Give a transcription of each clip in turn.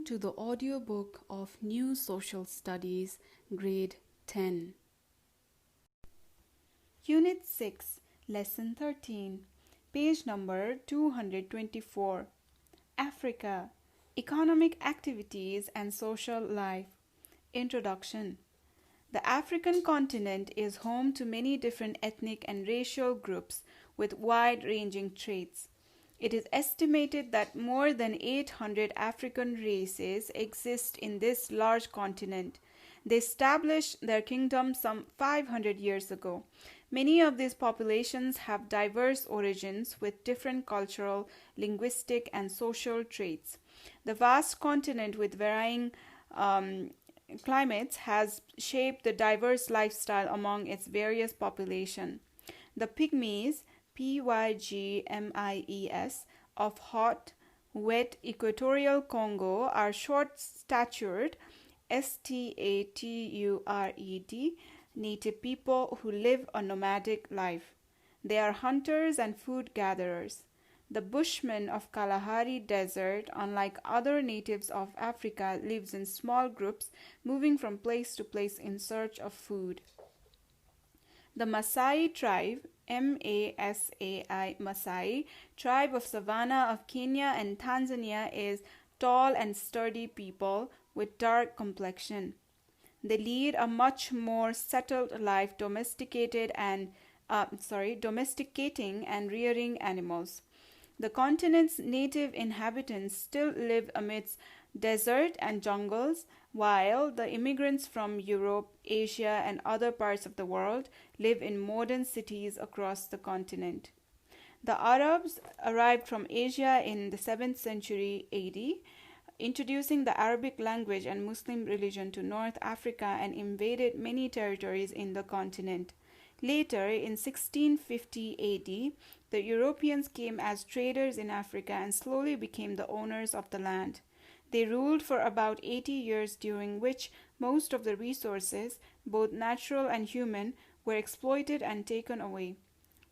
to the audiobook of New Social Studies, Grade 10. Unit 6, Lesson 13, page number 224. Africa, Economic Activities and Social Life. Introduction. The African continent is home to many different ethnic and racial groups with wide-ranging traits. It is estimated that more than 800 African races exist in this large continent. They established their kingdom some 500 years ago. Many of these populations have diverse origins with different cultural, linguistic, and social traits. The vast continent with varying climates has shaped the diverse lifestyle among its various population. The Pygmies, Pygmies, of hot, wet equatorial Congo are short-statured, statured, native people who live a nomadic life. They are hunters and food gatherers. The Bushman of Kalahari Desert, unlike other natives of Africa, lives in small groups, moving from place to place in search of food. The Maasai tribe, Maasai tribe of Savannah of Kenya and Tanzania is tall and sturdy people with dark complexion. They lead a much more settled life, domesticating and rearing animals. The continent's native inhabitants still live amidst desert and jungles, while the immigrants from Europe, Asia, and other parts of the world live in modern cities across the continent. The Arabs arrived from Asia in the 7th century AD, introducing the Arabic language and Muslim religion to North Africa and invaded many territories in the continent. Later, in 1650 AD, the Europeans came as traders in Africa and slowly became the owners of the land. They ruled for about 80 years, during which most of the resources, both natural and human, were exploited and taken away.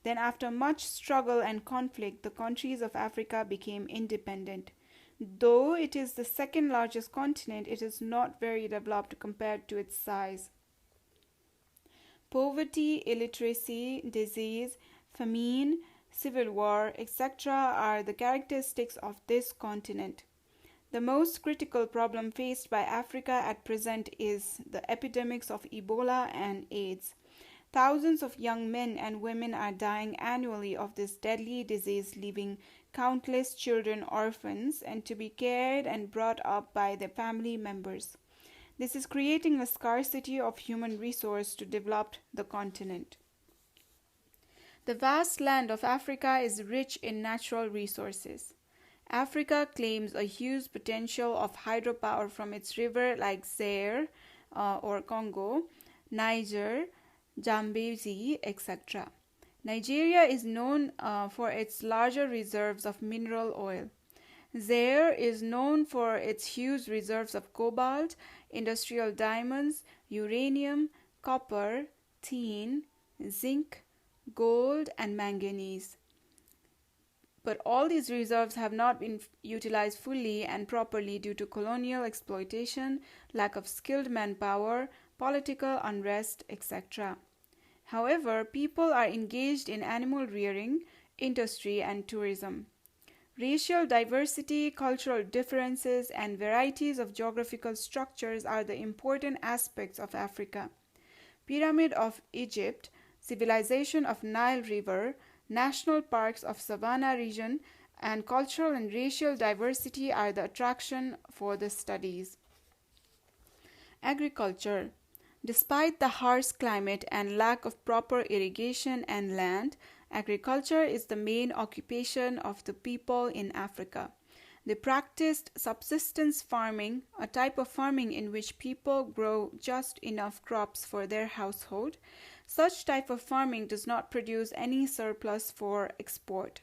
Then, after much struggle and conflict, the countries of Africa became independent. Though it is the second largest continent, it is not very developed compared to its size. Poverty, illiteracy, disease, famine, civil war, etc. are the characteristics of this continent. The most critical problem faced by Africa at present is the epidemics of Ebola and AIDS. Thousands of young men and women are dying annually of this deadly disease, leaving countless children orphans and to be cared and brought up by their family members. This is creating a scarcity of human resource to develop the continent. The vast land of Africa is rich in natural resources. Africa claims a huge potential of hydropower from its river like Zaire or Congo, Niger, Zambezi, etc. Nigeria is known for its larger reserves of mineral oil. Zaire is known for its huge reserves of cobalt, industrial diamonds, uranium, copper, tin, zinc, gold, and manganese. But all these reserves have not been utilized fully and properly due to colonial exploitation, lack of skilled manpower, political unrest, etc. However, people are engaged in animal rearing, industry, and tourism. Racial diversity, cultural differences, and varieties of geographical structures are the important aspects of Africa. Pyramid of Egypt, civilization of Nile River, national parks of Savannah region, and cultural and racial diversity are the attraction for the studies. Agriculture. Despite the harsh climate and lack of proper irrigation and land, agriculture is the main occupation of the people in Africa. They practiced subsistence farming, a type of farming in which people grow just enough crops for their household. Such type of farming does not produce any surplus for export.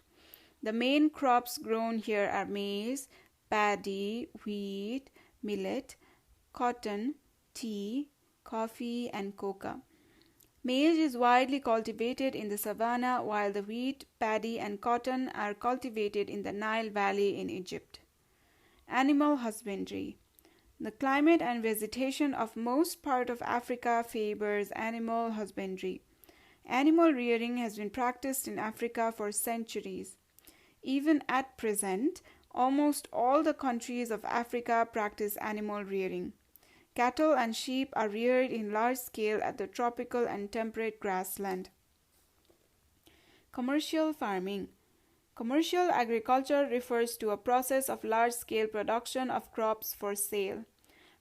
The main crops grown here are maize, paddy, wheat, millet, cotton, tea, coffee, and coca. Maize is widely cultivated in the savanna, while the wheat, paddy, and cotton are cultivated in the Nile Valley in Egypt. Animal husbandry. The climate and vegetation of most part of Africa favors animal husbandry. Animal rearing has been practiced in Africa for centuries. Even at present, almost all the countries of Africa practice animal rearing. Cattle and sheep are reared in large scale at the tropical and temperate grassland. Commercial farming. Commercial agriculture refers to a process of large-scale production of crops for sale.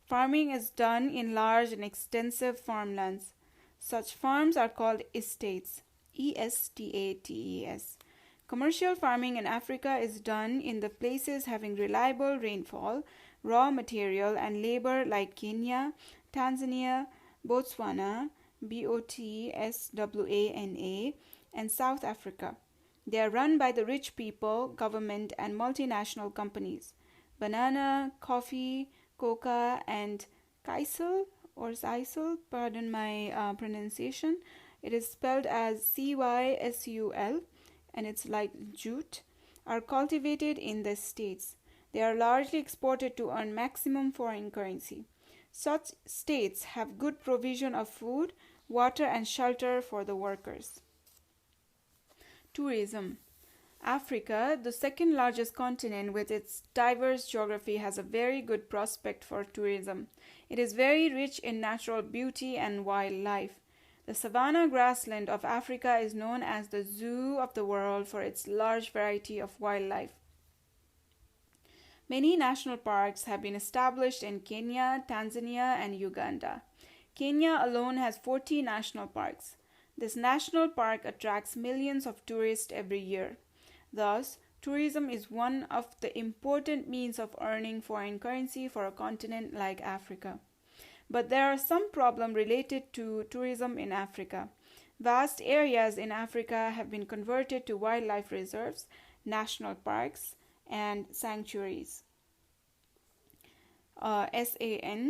Farming is done in large and extensive farmlands. Such farms are called estates. Estates. Commercial farming in Africa is done in the places having reliable rainfall, raw material, and labor like Kenya, Tanzania, Botswana, Botswana, and South Africa. They are run by the rich people, government, and multinational companies. Banana, coffee, coca, and sisal, pardon my pronunciation. It is spelled as Cysul, and it's like jute, are cultivated in the states. They are largely exported to earn maximum foreign currency. Such states have good provision of food, water, and shelter for the workers. Tourism. Africa, the second largest continent with its diverse geography, has a very good prospect for tourism. It is very rich in natural beauty and wildlife. The savanna grassland of Africa is known as the zoo of the world for its large variety of wildlife. Many national parks have been established in Kenya, Tanzania, and Uganda. Kenya alone has 40 national parks. This national park attracts millions of tourists every year. Thus, tourism is one of the important means of earning foreign currency for a continent like Africa. But there are some problems related to tourism in Africa. Vast areas in Africa have been converted to wildlife reserves, national parks, and sanctuaries. Sanctuaries,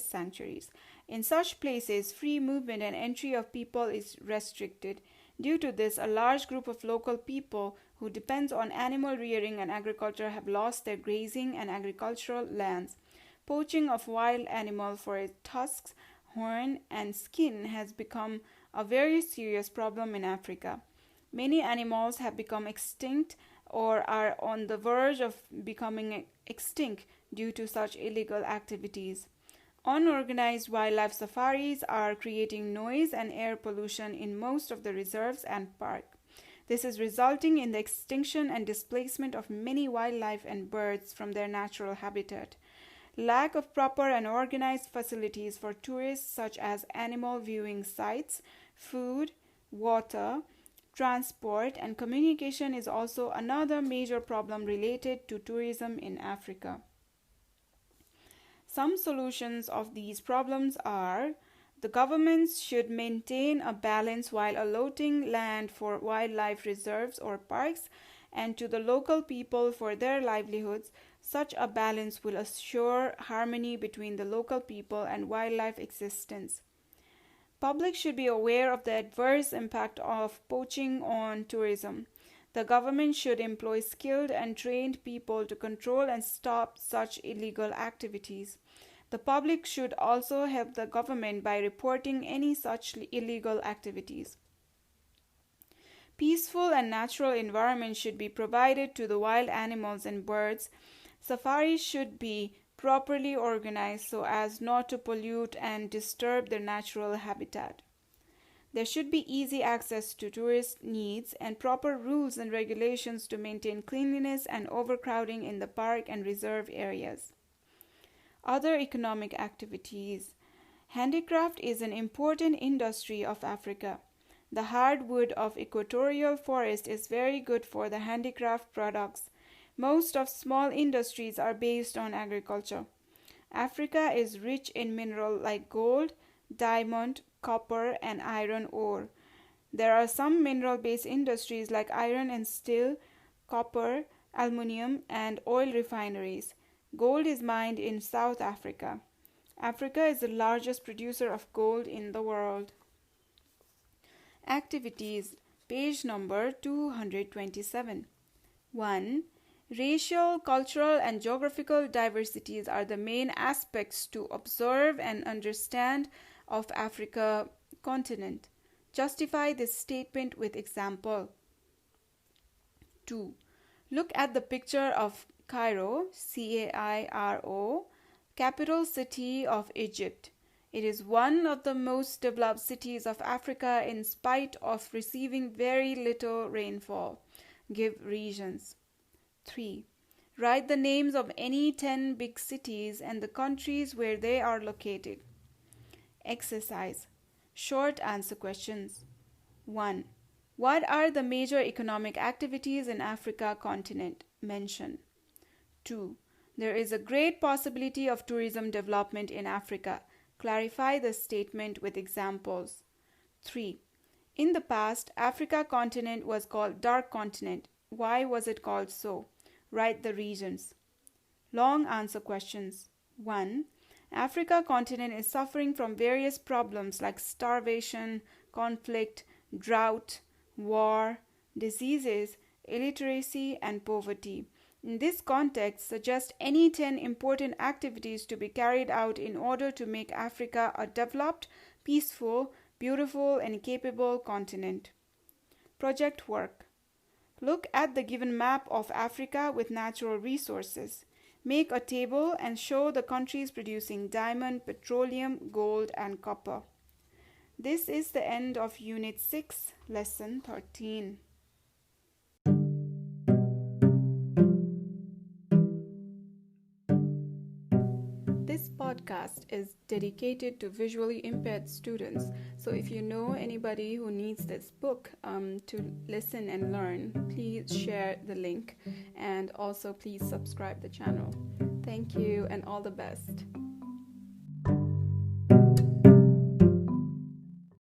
sanctuaries. In such places, free movement and entry of people is restricted. Due to this, a large group of local people who depends on animal rearing and agriculture have lost their grazing and agricultural lands. Poaching of wild animal for its tusks, horn, and skin has become a very serious problem in Africa. Many animals have become extinct or are on the verge of becoming extinct due to such illegal activities. Unorganized wildlife safaris are creating noise and air pollution in most of the reserves and parks. This is resulting in the extinction and displacement of many wildlife and birds from their natural habitat. Lack of proper and organized facilities for tourists such as animal viewing sites, food, water, transport, and communication is also another major problem related to tourism in Africa. Some solutions of these problems are: the governments should maintain a balance while allotting land for wildlife reserves or parks and to the local people for their livelihoods. Such a balance will assure harmony between the local people and wildlife existence. Public should be aware of the adverse impact of poaching on tourism. The government should employ skilled and trained people to control and stop such illegal activities. The public should also help the government by reporting any such illegal activities. Peaceful and natural environment should be provided to the wild animals and birds. Safaris should be properly organized so as not to pollute and disturb their natural habitat. There should be easy access to tourist needs and proper rules and regulations to maintain cleanliness and overcrowding in the park and reserve areas. Other economic activities. Handicraft is an important industry of Africa. The hardwood of equatorial forest is very good for the handicraft products. Most of small industries are based on agriculture. Africa is rich in minerals like gold, diamond, copper, and iron ore. There are some mineral-based industries like iron and steel, copper, aluminium, and oil refineries. Gold is mined in South Africa. Africa is the largest producer of gold in the world. Activities, page number 227. 1. Racial, cultural, and geographical diversities are the main aspects to observe and understand of Africa continent. Justify this statement with example. 2. Look at the picture of Cairo, Cairo, capital city of Egypt. It is one of the most developed cities of Africa in spite of receiving very little rainfall. Give regions. 3. Write the names of any 10 big cities and the countries where they are located. Exercise. Short answer questions. 1. What are the major economic activities in Africa continent? Mention. 2. There is a great possibility of tourism development in Africa. Clarify the statement with examples. 3. In the past, Africa continent was called Dark Continent. Why was it called so? Write the regions. Long answer questions. 1. Africa continent is suffering from various problems like starvation, conflict, drought, war, diseases, illiteracy, and poverty. In this context, suggest any 10 important activities to be carried out in order to make Africa a developed, peaceful, beautiful, and capable continent. Project work. Look at the given map of Africa with natural resources. Make a table and show the countries producing diamond, petroleum, gold, and copper. This is the end of Unit 6, Lesson 13. This podcast is dedicated to visually impaired students. So if you know anybody who needs this book to listen and learn, please share the link and also please subscribe the channel. Thank you and all the best.